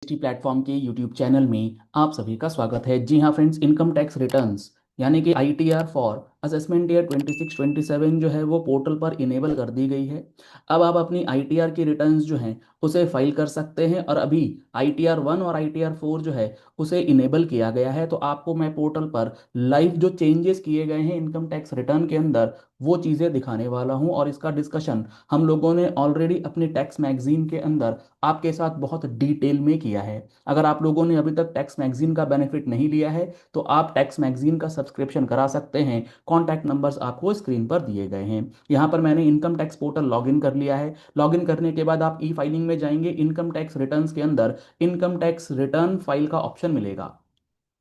Platform के YouTube channel में आप सभी का स्वागत है। जी हाँ फ्रेंड्स, इनकम टैक्स रिटर्न्स यानी कि ITR फॉर असेसमेंट ईयर 26-27 जो है वो पोर्टल पर इनेबल कर दी गई है। अब आप अपनी ITR की रिटर्न्स जो हैं उसे फाइल कर सकते हैं और अभी ITR 1 और ITR 4 जो है उसे इनेबल किया गया है। तो आपको मैं पोर्टल पर लाइव जो चेंजेस किए गए हैं इनकम टैक्स रिटर्न के अंदर वो चीज़ें दिखाने वाला हूँ और इसका डिस्कशन हम लोगों ने ऑलरेडी अपने टैक्स मैगजीन के अंदर आपके साथ बहुत डिटेल में किया है। अगर आप लोगों ने अभी तक टैक्स मैगजीन का बेनिफिट नहीं लिया है तो आप टैक्स मैगजीन का सब्सक्रिप्शन करा सकते हैं। कॉन्टैक्ट नंबर्स आपको स्क्रीन पर दिए गए हैं। यहाँ पर मैंने इनकम टैक्स पोर्टल लॉगिन कर लिया है। लॉगिन करने के बाद आप ई फाइलिंग में जाएंगे, इनकम टैक्स रिटर्न्स के अंदर इनकम टैक्स रिटर्न फाइल का ऑप्शन मिलेगा।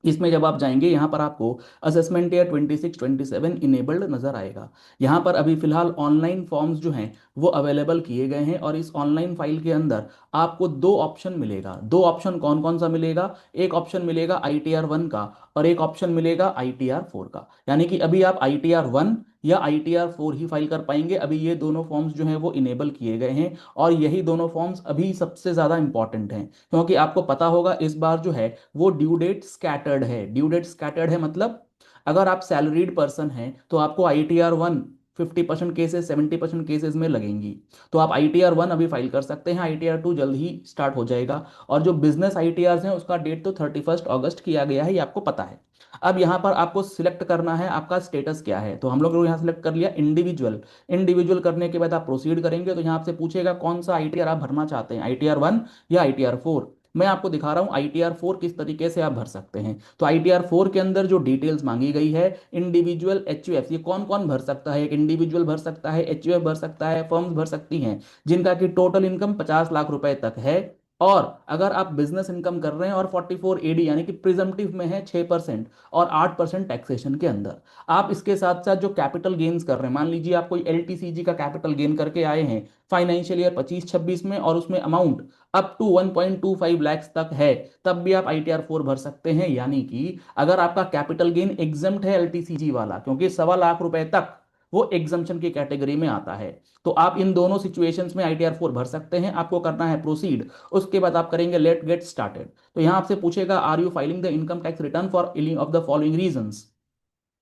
इसमें जब आप जाएंगे यहाँ पर आपको असेसमेंट ईयर 26-27 इनेबल्ड नजर आएगा। यहाँ पर अभी फिलहाल ऑनलाइन फॉर्म्स जो हैं वो अवेलेबल किए गए हैं और इस ऑनलाइन फाइल के अंदर आपको दो ऑप्शन मिलेगा। दो ऑप्शन कौन कौन सा मिलेगा? एक ऑप्शन मिलेगा ITR 1 का और एक ऑप्शन मिलेगा ITR 4 का। यानी कि अभी आप ITR 1 या ITR 4 ही फाइल कर पाएंगे। अभी ये दोनों फॉर्म्स जो हैं वो इनेबल किए गए हैं और यही दोनों फॉर्म्स अभी सबसे ज़्यादा इंपॉर्टेंट हैं, क्योंकि आपको पता होगा इस बार जो है वो ड्यू डेट स्कैटर्ड है। ड्यू डेट स्कैटर्ड है मतलब अगर आप सैलरीड पर्सन हैं तो आपको ITR 1 50% केसेस 70% केसेस में लगेंगी। तो आप ITR 1 अभी फाइल कर सकते हैं, ITR 2 जल्द ही स्टार्ट हो जाएगा। और जो बिजनेस ITRs हैं उसका डेट तो 31 अगस्त किया गया है, ये आपको पता है। अब यहाँ पर आपको सिलेक्ट करना है आपका स्टेटस क्या है। तो हम लोग यहाँ सिलेक्ट कर लिया इंडिविजुअल। इंडिविजुअल करने के बाद आप प्रोसीड करेंगे तो यहाँ आपसे पूछेगा कौन सा ITR आप भरना चाहते हैं, ITR 1 या ITR 4। मैं आपको दिखा रहा हूँ ITR 4 किस तरीके से आप भर सकते हैं। तो ITR 4 के अंदर जो डिटेल्स मांगी गई है, इंडिविजुअल HUF, ये कौन कौन भर सकता है? एक इंडिविजुअल भर सकता है, HUF भर सकता है, फर्म्स भर सकती हैं जिनका कि टोटल इनकम 50 लाख रुपए तक है। और अगर आप बिजनेस इनकम कर रहे हैं और 44AD यानी कि प्रिजम्पटिव में है 6% और 8% टैक्सेशन के अंदर, आप इसके साथ साथ जो कैपिटल गेन्स कर रहे हैं, मान लीजिए आप कोई LTCG का कैपिटल गेन करके आए हैं फाइनेंशियल ईयर 25-26 में और उसमें अमाउंट अप टू 1.25 लैक्स तक है, तब भी आप ITR 4 भर सकते हैं। यानी कि अगर आपका कैपिटल गेन एग्जम्प्ट है LTCG वाला, क्योंकि 1.25 लाख रुपए तक वो एग्जम्पशन की कैटेगरी में आता है, तो आप इन दोनों सिचुएशंस में ITR 4 भर सकते हैं। आपको करना है प्रोसीड, उसके बाद आप करेंगे लेट गेट स्टार्टेड। तो यहां आपसे पूछेगा are you filing the income tax return for any of the following reasons.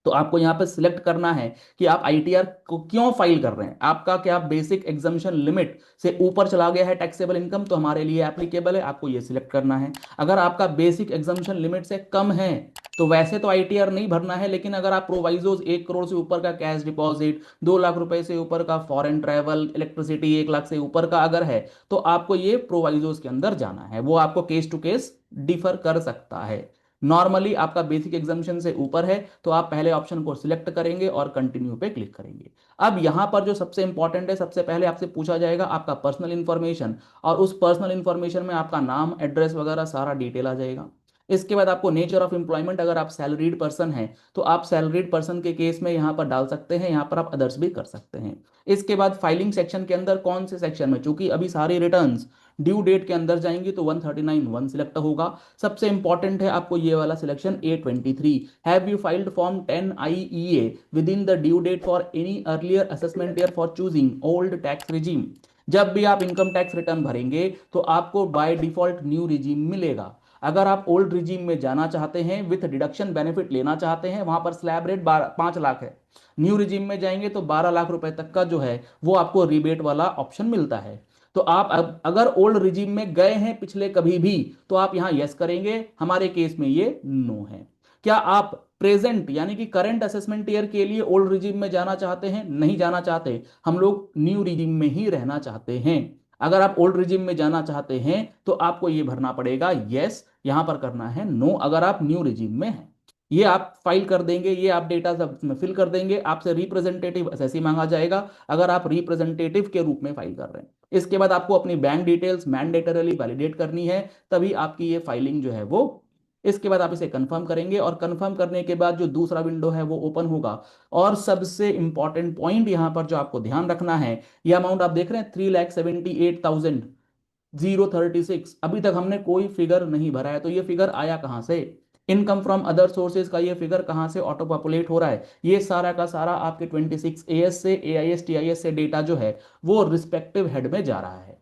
तो आपको यहाँ पे सिलेक्ट करना है कि आप ITR को क्यों फाइल कर रहे हैं। आपका क्या बेसिक एग्जामिशन लिमिट से ऊपर चला गया है टैक्सेबल इनकम, तो हमारे लिए एप्लीकेबल है, आपको ये सिलेक्ट करना है। अगर आपका बेसिक एग्जामिशन लिमिट से कम है तो वैसे तो ITR नहीं भरना है, लेकिन अगर आप प्रोवाइजोज 1 करोड़ से ऊपर का कैश डिपॉजिट, 2 लाख रुपए से ऊपर का फॉरेन ट्रैवल, इलेक्ट्रिसिटी 1 लाख से ऊपर का अगर है तो आपको ये प्रोवाइजोज के अंदर जाना है। वो आपको केस टू केस डिफर कर सकता है। नॉर्मली आपका बेसिक एग्जामिशन से ऊपर है तो आप पहले ऑप्शन को सिलेक्ट करेंगे और कंटिन्यू पे क्लिक करेंगे। अब यहां पर जो सबसे इंपॉर्टेंट है, सबसे पहले आपसे पूछा जाएगा आपका पर्सनल इंफॉर्मेशन, और उस पर्सनल इंफॉर्मेशन में आपका नाम, एड्रेस वगैरह सारा डिटेल आ जाएगा। इसके बाद आपको नेचर ऑफ एम्प्लॉयमेंट, अगर आप सैलरीड पर्सन हैं तो आप सैलरीड पर्सन के केस में यहाँ पर डाल सकते हैं, यहाँ पर आप अदर्स भी कर सकते हैं। इसके बाद फाइलिंग सेक्शन के अंदर कौन से सेक्शन में, चूंकि अभी सारी रिटर्न्स ड्यू डेट के अंदर जाएंगी तो 139(1) सिलेक्ट होगा। सबसे इंपॉर्टेंट है आपको ये वाला selection A23, have you filed form 10IEA within the due date for any earlier assessment year for choosing old tax regime. जब भी आप इनकम टैक्स रिटर्न भरेंगे तो आपको बाय डिफॉल्ट न्यू रिजीम मिलेगा। अगर आप ओल्ड रिजीम में जाना चाहते हैं, विथ डिडक्शन बेनिफिट लेना चाहते हैं, वहां पर स्लैब रेट 5 लाख है। न्यू रिजीम में जाएंगे तो 12 लाख रुपए तक का जो है वो आपको रिबेट वाला ऑप्शन मिलता है। तो आप अब अगर ओल्ड रिजीम में गए हैं पिछले कभी भी तो आप यहां यस करेंगे, हमारे केस में ये नो है। क्या आप प्रेजेंट यानी कि करंट असेसमेंट ईयर के लिए ओल्ड रिजीम में जाना चाहते हैं? नहीं जाना चाहते, हम लोग न्यू रिजीम में ही रहना चाहते हैं। अगर आप ओल्ड रिजीम में जाना चाहते हैं तो आपको ये भरना पड़ेगा यस, यहां पर करना है नो अगर आप न्यू रिजीम में हैं। ये आप फाइल कर देंगे, ये आप डेटा सब में फिल कर देंगे, आपसे रिप्रेजेंटेटिव एसएससी मांगा जाएगा अगर आप रिप्रेजेंटेटिव के रूप में फाइल कर रहे हैं। इसके बाद आपको अपनी बैंक डिटेल्स मैंडेटरली वैलिडेट करनी है, तभी आपकी ये फाइलिंग जो है वो, इसके बाद आप इसे कंफर्म करेंगे और कंफर्म करने के बाद जो दूसरा विंडो है वो ओपन होगा। और सबसे इंपॉर्टेंट पॉइंट यहां पर जो आपको ध्यान रखना है, ये अमाउंट आप देख रहे हैं 3,78,036, अभी तक हमने कोई फिगर नहीं भरा है। तो ये फिगर आया कहां से? इनकम फ्रॉम अदर सोर्सेज का ये फिगर कहां से ऑटो पॉपुलेट हो रहा है? ये सारा का सारा आपके 26AS से AIS TIS से डेटा जो है वो रिस्पेक्टिव हेड में जा रहा है।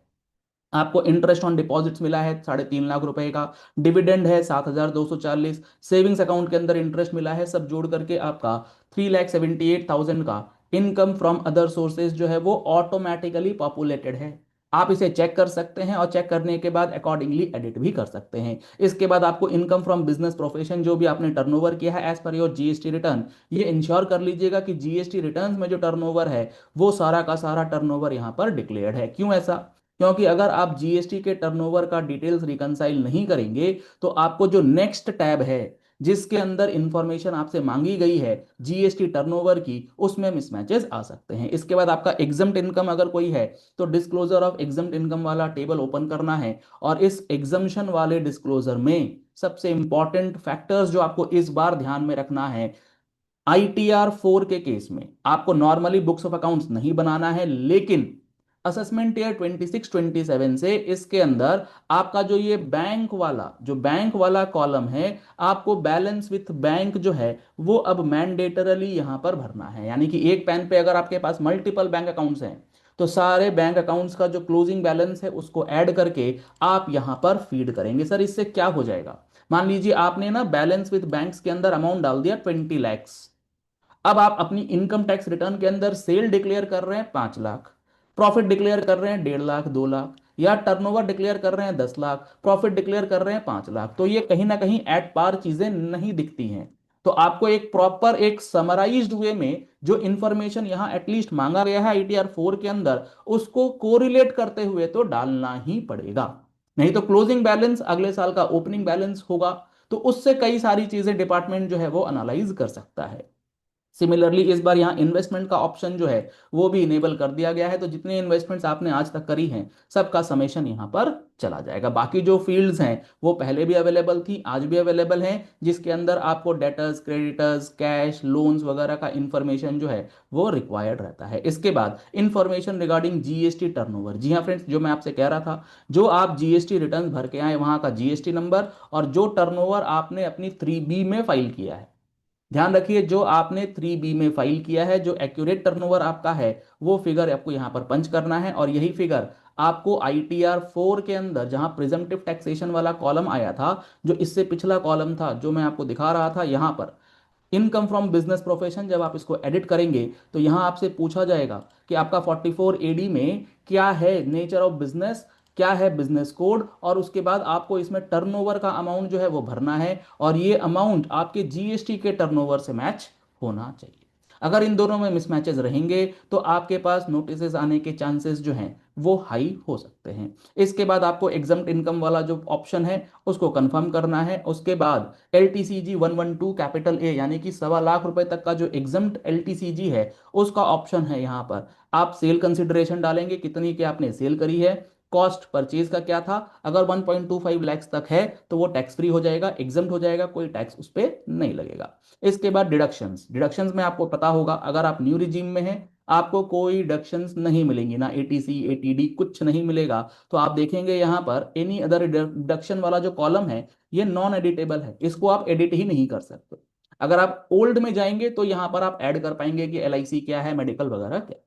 आपको इंटरेस्ट ऑन डिपॉजिट्स मिला है 3.5 लाख रुपए का, डिविडेंड है 7,240, सेविंग्स अकाउंट के अंदर इंटरेस्ट मिला है, सब जोड़ करके आपका 3,78,000 का इनकम फ्रॉम अदर सोर्सेज जो है वो ऑटोमेटिकली पॉपुलेटेड है। आप इसे चेक कर सकते हैं और चेक करने के बाद अकॉर्डिंगली एडिट भी कर सकते हैं। इसके बाद आपको इनकम फ्रॉम बिजनेस प्रोफेशन जो भी आपने टर्नओवर किया है as per your GST return, ये इंश्योर कर लीजिएगा कि जीएसटी रिटर्न में जो टर्नओवर है वो सारा का सारा टर्नओवर यहाँ पर डिक्लेयर्ड है। क्यों ऐसा? क्योंकि अगर आप जीएसटी के टर्नओवर का डिटेल्स रिकंसाइल नहीं करेंगे तो आपको जो नेक्स्ट टैब है जिसके अंदर इंफॉर्मेशन आपसे मांगी गई है जीएसटी टर्नओवर की, उसमें मिसमैचेस आ सकते हैं। इसके बाद आपका एग्जम्प्ट इनकम अगर कोई है तो डिस्क्लोजर ऑफ एग्जम्प्ट इनकम वाला टेबल ओपन करना है, और इस एग्जम्पशन वाले डिस्क्लोजर में सबसे इंपॉर्टेंट फैक्टर्स जो आपको इस बार ध्यान में रखना है, ITR 4 के केस में आपको नॉर्मली बुक्स ऑफ अकाउंट्स नहीं बनाना है, लेकिन असेसमेंट ईयर 26-27 से इसके अंदर आपका जो बैंक वाला कॉलम है, आपको बैलेंस विथ बैंक जो है वो अब मैंडेटरली यहां पर भरना है। यानी कि एक पैन पे अगर आपके पास मल्टीपल बैंक अकाउंट्स हैं तो सारे बैंक अकाउंट्स का जो क्लोजिंग बैलेंस है उसको ऐड करके आप यहां पर फीड करेंगे। सर इससे क्या हो जाएगा? मान लीजिए आपने ना बैलेंस विथ बैंक्स के अंदर अमाउंट डाल दिया 20 lakhs। अब आप अपनी इनकम टैक्स रिटर्न के अंदर सेल डिक्लेयर कर रहे हैं 5 लाख, प्रॉफिट डिक्लेयर कर रहे हैं 1.5 लाख 2 लाख, या टर्नओवर डिक्लेयर कर रहे हैं 10 लाख, प्रॉफिट डिक्लेयर कर रहे हैं 5 लाख, तो ये कहीं ना कहीं एट पार चीजें नहीं दिखती हैं। तो आपको एक प्रॉपर एक समराइज्ड वे में जो इंफॉर्मेशन यहां एटलीस्ट मांगा गया है ITR 4 के अंदर, उसको कोरिलेट करते हुए तो डालना ही पड़ेगा। नहीं तो क्लोजिंग बैलेंस अगले साल का ओपनिंग बैलेंस होगा, तो उससे कई सारी चीजें डिपार्टमेंट जो है वो एनालाइज कर सकता है। सिमिलरली इस बार यहाँ इन्वेस्टमेंट का ऑप्शन जो है वो भी इनेबल कर दिया गया है, तो जितने इन्वेस्टमेंट्स आपने आज तक करी हैं सबका समेशन यहाँ पर चला जाएगा। बाकी जो फील्ड्स हैं वो पहले भी अवेलेबल थी, आज भी अवेलेबल हैं, जिसके अंदर आपको डेटर्स, क्रेडिटर्स, कैश, लोन्स वगैरह का इंफॉर्मेशन जो है वो रिक्वायर्ड रहता है। इसके बाद इंफॉर्मेशन रिगार्डिंग जीएसटी टर्नओवर। जी हाँ फ्रेंड्स, जो मैं आपसे कह रहा था, जो आप जीएसटी रिटर्न भर के आए वहां का जीएसटी नंबर और जो टर्नओवर आपने अपनी 3B में फाइल किया है, ध्यान रखिए जो आपने 3B में फाइल किया है, जो एक्यूरेट टर्नओवर आपका है वो फिगर आपको यहां पर पंच करना है, और यही फिगर आपको ITR 4 के अंदर जहां प्रिजम्पटिव टैक्सेशन वाला कॉलम आया था, जो इससे पिछला कॉलम था जो मैं आपको दिखा रहा था, यहां पर इनकम फ्रॉम बिजनेस प्रोफेशन, जब आप इसको एडिट करेंगे तो यहां आपसे पूछा जाएगा कि आपका 44AD में क्या है नेचर ऑफ बिजनेस, क्या है बिजनेस कोड, और उसके बाद आपको इसमें टर्नओवर का अमाउंट जो है वो भरना है, और ये अमाउंट आपके जीएसटी के टर्नओवर से मैच होना चाहिए। अगर इन दोनों में मिसमैचेस रहेंगे तो आपके पास नोटिस आने के चांसेस जो हैं वो हाई हो सकते हैं। इसके बाद आपको एग्जम्प्ट इनकम वाला जो ऑप्शन है उसको कंफर्म करना है। उसके बाद LTCG 112 कैपिटल ए यानी कि 1.25 लाख तक का जो एग्जम्प्ट LTCG है उसका ऑप्शन है। यहाँ पर आप सेल कंसिडरेशन डालेंगे, कितनी की आपने सेल करी है, कॉस्ट परचेज का क्या था, अगर 1.25 लैक्स तक है तो वो टैक्स फ्री हो जाएगा, एग्जम्प्ट हो जाएगा, कोई टैक्स उस पर नहीं लगेगा। इसके बाद डिडक्शंस। डिडक्शंस में आपको पता होगा अगर आप न्यू रिजीम में हैं आपको कोई डिडक्शंस नहीं मिलेंगी, ना ATC ATD कुछ नहीं मिलेगा। तो आप देखेंगे यहाँ पर एनी अदर डिडक्शन वाला जो कॉलम है ये नॉन एडिटेबल है, इसको आप एडिट ही नहीं कर सकते। अगर आप ओल्ड में जाएंगे तो यहाँ पर आप ऐड कर पाएंगे कि LIC क्या है, मेडिकल वगैरह क्या।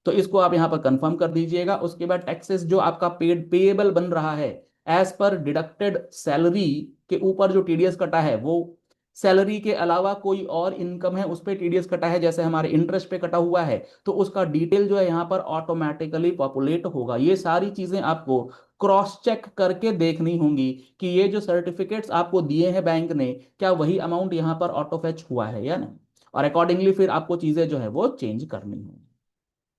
तो इसको आप यहां पर कंफर्म कर दीजिएगा। उसके बाद टैक्सेस जो आपका पेएबल बन रहा है एज पर डिडक्टेड सैलरी के ऊपर जो TDS कटा है वो सैलरी के अलावा कोई और इनकम है उस पर TDS कटा है, जैसे हमारे इंटरेस्ट पे कटा हुआ है, तो उसका डिटेल जो है यहाँ पर ऑटोमेटिकली पॉपुलेट होगा। ये सारी चीजें आपको क्रॉस चेक करके देखनी होंगी कि ये जो सर्टिफिकेट्स आपको दिए हैं बैंक ने, क्या वही अमाउंट यहाँ पर ऑटो फैच हुआ है या नहीं, और अकॉर्डिंगली फिर आपको चीजें जो है वो चेंज करनी होंगी।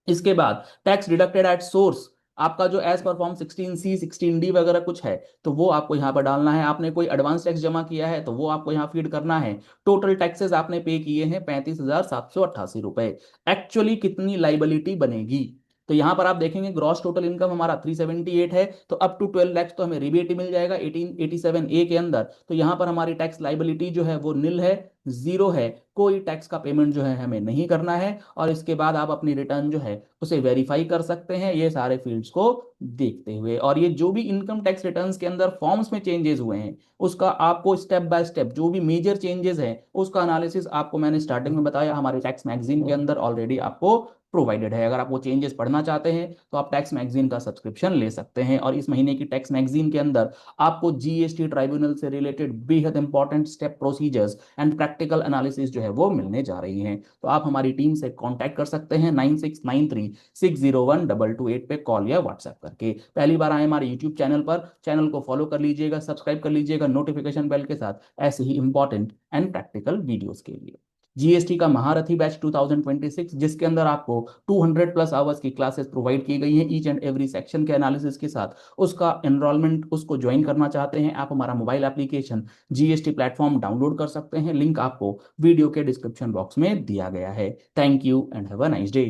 इसके बाद टैक्स डिडक्टेड एट सोर्स, आपका जो as per form 16C 16D वगैरह कुछ है तो वो आपको यहाँ पर डालना है। आपने कोई एडवांस टैक्स जमा किया है तो वो आपको यहाँ फीड करना है। टोटल टैक्सेस आपने पे किए हैं 35,788 रुपए। एक्चुअली कितनी लाइबिलिटी बनेगी, तो यहाँ पर आप देखेंगे ग्रॉस टोटल इनकम हमारा 378 है, तो अप टू 12 लैक्स तो हमें रिबेट ही मिल जाएगा 1887A के अंदर। तो यहाँ पर हमारी टैक्स लाइबिलिटी जो है वो निल है, जीरो है, कोई टैक्स का पेमेंट जो है हमें नहीं करना है। और इसके बाद आप अपनी रिटर्न जो है उसे वेरीफाई कर सकते हैं ये सारे फील्ड्स को देखते हुए। और ये जो भी इनकम टैक्स रिटर्न्स के अंदर फॉर्म्स में चेंजेस हुए हैं उसका आपको स्टेप बाय स्टेप जो भी मेजर चेंजेस हैं उसका एनालिसिस आपको मैंने स्टार्टिंग में बताया हमारे टैक्स मैगजीन के अंदर ऑलरेडी आपको प्रोवाइडेड है। अगर आप वो चेंजेस पढ़ना चाहते हैं तो आप टैक्स मैगजीन का सब्सक्रिप्शन ले सकते हैं, और इस महीने की टैक्स मैगजीन के अंदर आपको जीएसटी ट्राइब्यूनल से रिलेटेड बेहद important step procedures and practical analysis जो है वो मिलने जा रही हैं। तो आप हमारी टीम से कांटेक्ट कर सकते हैं 9693601228 पे कॉल या व्हाट्सएप करके। पहली बार आए हमारे यूट्यूब चैनल पर, चैनल को फॉलो कर लीजिएगा, सब्सक्राइब कर लीजिएगा नोटिफिकेशन बेल के साथ, ऐसे ही इंपॉर्टेंट एंड प्रैक्टिकल वीडियोस के लिए। जीएसटी का महारथी बैच 2026, जिसके अंदर आपको 200 प्लस आवर्स की क्लासेस प्रोवाइड की गई हैं ईच एंड एवरी सेक्शन के एनालिसिस के साथ, उसका एनरोलमेंट, उसको ज्वाइन करना चाहते हैं आप, हमारा mobile application GST platform download कर सकते हैं। लिंक आपको वीडियो के डिस्क्रिप्शन बॉक्स में दिया गया है। Thank you and have a nice day.